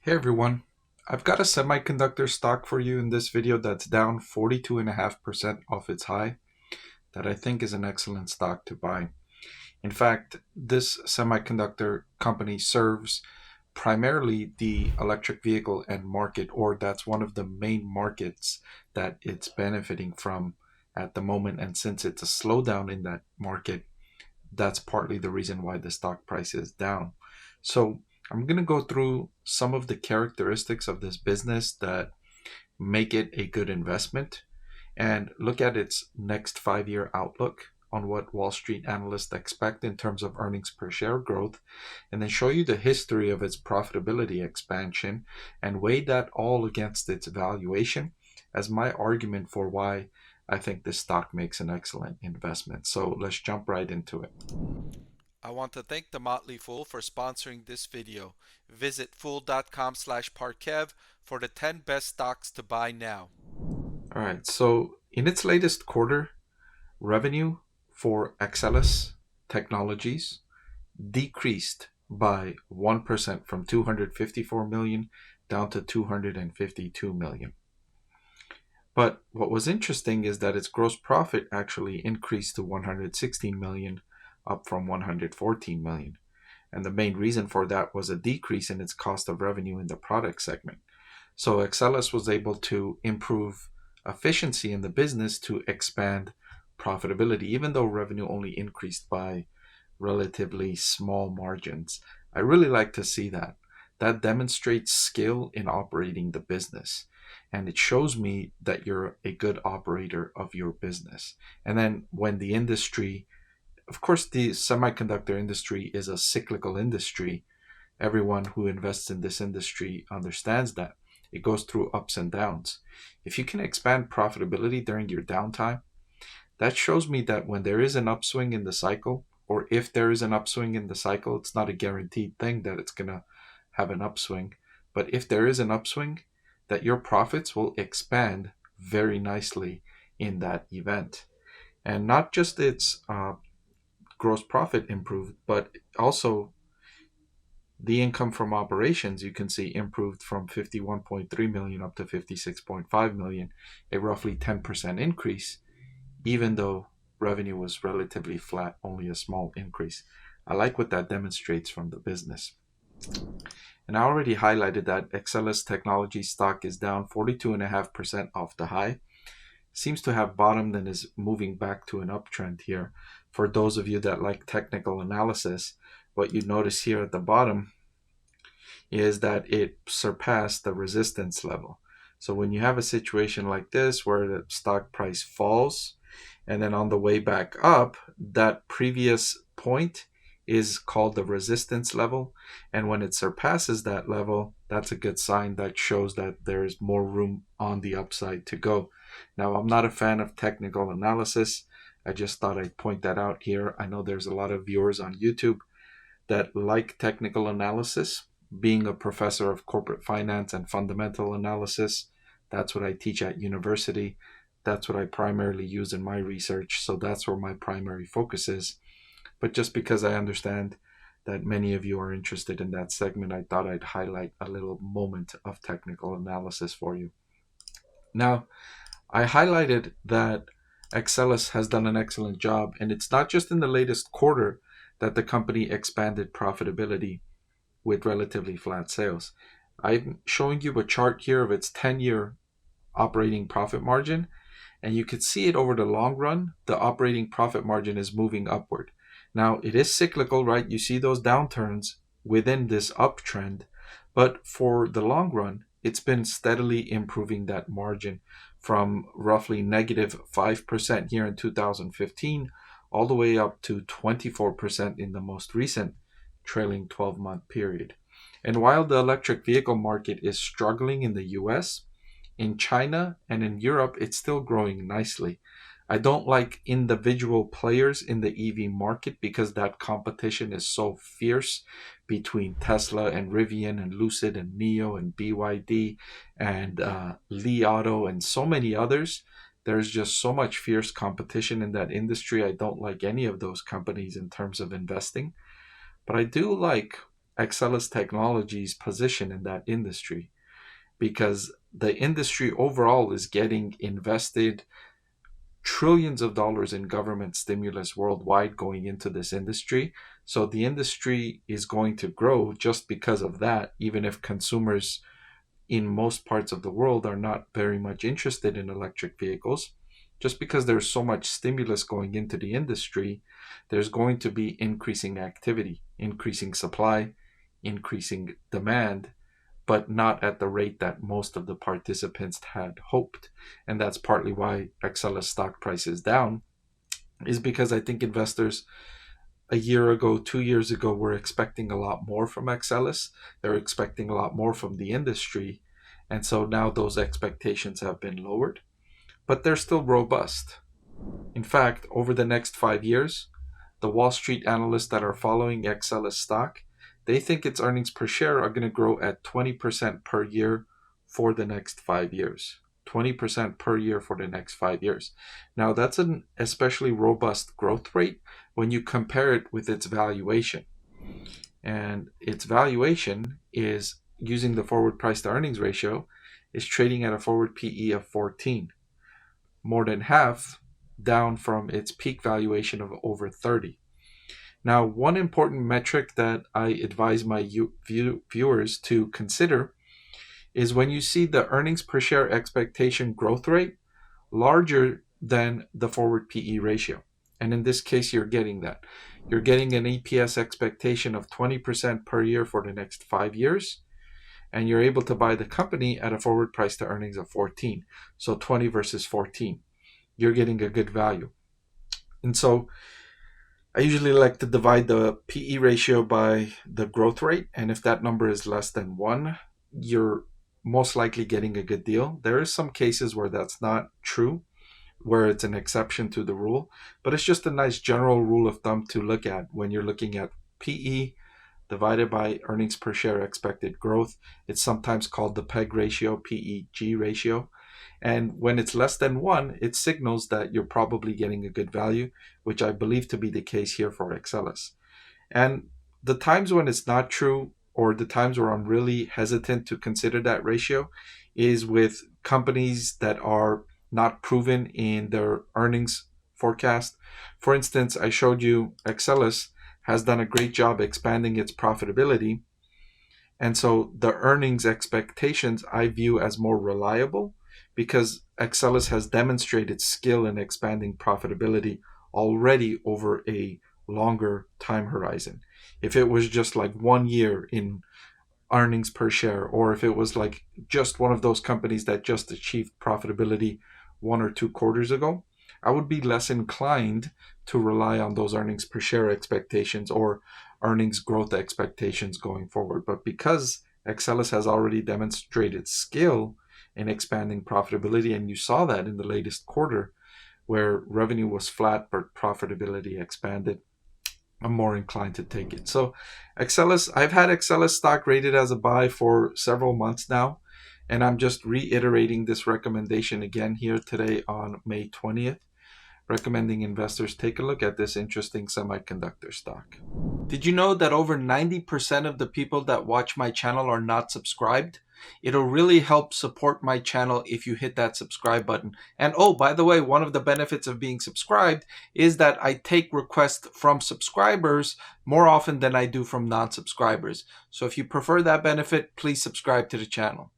Hey everyone, I've got a semiconductor stock for you in this video that's down 42.5% off its high that I think is an excellent stock to buy. In fact, this semiconductor company serves primarily the electric vehicle end market, or that's one of the main markets that it's benefiting from at the moment. And since it's a slowdown in that market, that's partly the reason why the stock price is down. So I'm going to go through some of the characteristics of this business that make it a good investment and look at its next 5-year outlook on what Wall Street analysts expect in terms of earnings per share growth, and then show you the history of its profitability expansion and weigh that all against its valuation as my argument for why I think this stock makes an excellent investment. So let's jump right into it. I want to thank the Motley Fool for sponsoring this video. Visit fool.com/Parkev for the 10 best stocks to buy now. All right, so in its latest quarter, revenue for Axcelis Technologies decreased by 1% from 254 million down to 252 million. But what was interesting is that its gross profit actually increased to 116 million, up from 114 million. And the main reason for that was a decrease in its cost of revenue in the product segment. So Axcelis was able to improve efficiency in the business to expand profitability, even though revenue only increased by relatively small margins. I really like to see that. That demonstrates skill in operating the business. And it shows me that you're a good operator of your business. And then when the industry, of course, the semiconductor industry is a cyclical industry. Everyone who invests in this industry understands that. It goes through ups and downs. If you can expand profitability during your downtime, that shows me that when there is an upswing in the cycle, or if there is an upswing in the cycle, it's not a guaranteed thing that it's going to have an upswing. But if there is an upswing, that your profits will expand very nicely in that event. And not just its gross profit improved, but also the income from operations, you can see, improved from 51.3 million up to 56.5 million, a roughly 10% increase, even though revenue was relatively flat, only a small increase. I like what that demonstrates from the business. And I already highlighted that Axcelis Technology stock is down 42.5% off the high. Seems to have bottomed and is moving back to an uptrend here. For those of you that like technical analysis, what you notice here at the bottom is that it surpassed the resistance level. So when you have a situation like this where the stock price falls and then on the way back up, that previous point is called the resistance level. And when it surpasses that level, that's a good sign that shows that there is more room on the upside to go. Now, I'm not a fan of technical analysis. I just thought I'd point that out here. I know there's a lot of viewers on YouTube that like technical analysis. Being a professor of corporate finance and fundamental analysis, that's what I teach at university. That's what I primarily use in my research. So that's where my primary focus is. But just because I understand that many of you are interested in that segment, I thought I'd highlight a little moment of technical analysis for you. Now, I highlighted that Axcelis has done an excellent job, and it's not just in the latest quarter that the company expanded profitability with relatively flat sales. I'm showing you a chart here of its 10-year operating profit margin, and you can see it over the long run. The operating profit margin is moving upward. Now, it is cyclical, right? You see those downturns within this uptrend, but for the long run, it's been steadily improving that margin from roughly negative 5% here in 2015 all the way up to 24% in the most recent trailing 12-month period. And while the electric vehicle market is struggling in the US, in China and in Europe, it's still growing nicely. I don't like individual players in the EV market because that competition is so fierce between Tesla and Rivian and Lucid and NIO and BYD and Li Auto and so many others. There's just so much fierce competition in that industry. I don't like any of those companies in terms of investing. But I do like Axcelis Technologies' position in that industry, because the industry overall is getting invested trillions of dollars in government stimulus worldwide going into this industry. So the industry is going to grow just because of that, even if consumers in most parts of the world are not very much interested in electric vehicles. Just because there's so much stimulus going into the industry, there's going to be increasing activity, increasing supply, increasing demand, but not at the rate that most of the participants had hoped. And that's partly why Axcelis stock price is down, is because I think investors a year ago, 2 years ago, were expecting a lot more from Axcelis. They're expecting a lot more from the industry. And so now those expectations have been lowered, but they're still robust. In fact, over the next 5 years, the Wall Street analysts that are following Axcelis stock, they think its earnings per share are going to grow at 20% per year for the next 5 years. 20% per year for the next 5 years. Now, that's an especially robust growth rate when you compare it with its valuation. And its valuation is, using the forward price to earnings ratio, is trading at a forward PE of 14, more than half down from its peak valuation of over 30. Now, one important metric that I advise my viewers to consider is when you see the earnings per share expectation growth rate larger than the forward PE ratio. And in this case, you're getting that. You're getting an EPS expectation of 20% per year for the next 5 years, and you're able to buy the company at a forward price to earnings of 14. So 20 versus 14. You're getting a good value. And so I usually like to divide the PE ratio by the growth rate. And if that number is less than 1, you're most likely getting a good deal. There are some cases where that's not true, where it's an exception to the rule, but it's just a nice general rule of thumb to look at when you're looking at PE divided by earnings per share expected growth. It's sometimes called the PEG ratio, PEG ratio. And when it's less than 1, it signals that you're probably getting a good value, which I believe to be the case here for Axcelis. And the times when it's not true, or the times where I'm really hesitant to consider that ratio, is with companies that are not proven in their earnings forecast. For instance, I showed you Axcelis has done a great job expanding its profitability. And so the earnings expectations I view as more reliable because Axcelis has demonstrated skill in expanding profitability already over a longer time horizon. If it was just like 1 year in earnings per share, or if it was like just one of those companies that just achieved profitability 1 or 2 quarters ago, I would be less inclined to rely on those earnings per share expectations or earnings growth expectations going forward. But because Axcelis has already demonstrated skill in expanding profitability, and you saw that in the latest quarter where revenue was flat but profitability expanded, I'm more inclined to take it. So Axcelis, I've had Axcelis stock rated as a buy for several months now, and I'm just reiterating this recommendation again here today on May 20th, recommending investors take a look at this interesting semiconductor stock. Did you know that over 90% of the people that watch my channel are not subscribed? It'll really help support my channel if you hit that subscribe button. And oh, by the way, one of the benefits of being subscribed is that I take requests from subscribers more often than I do from non-subscribers. So if you prefer that benefit, please subscribe to the channel.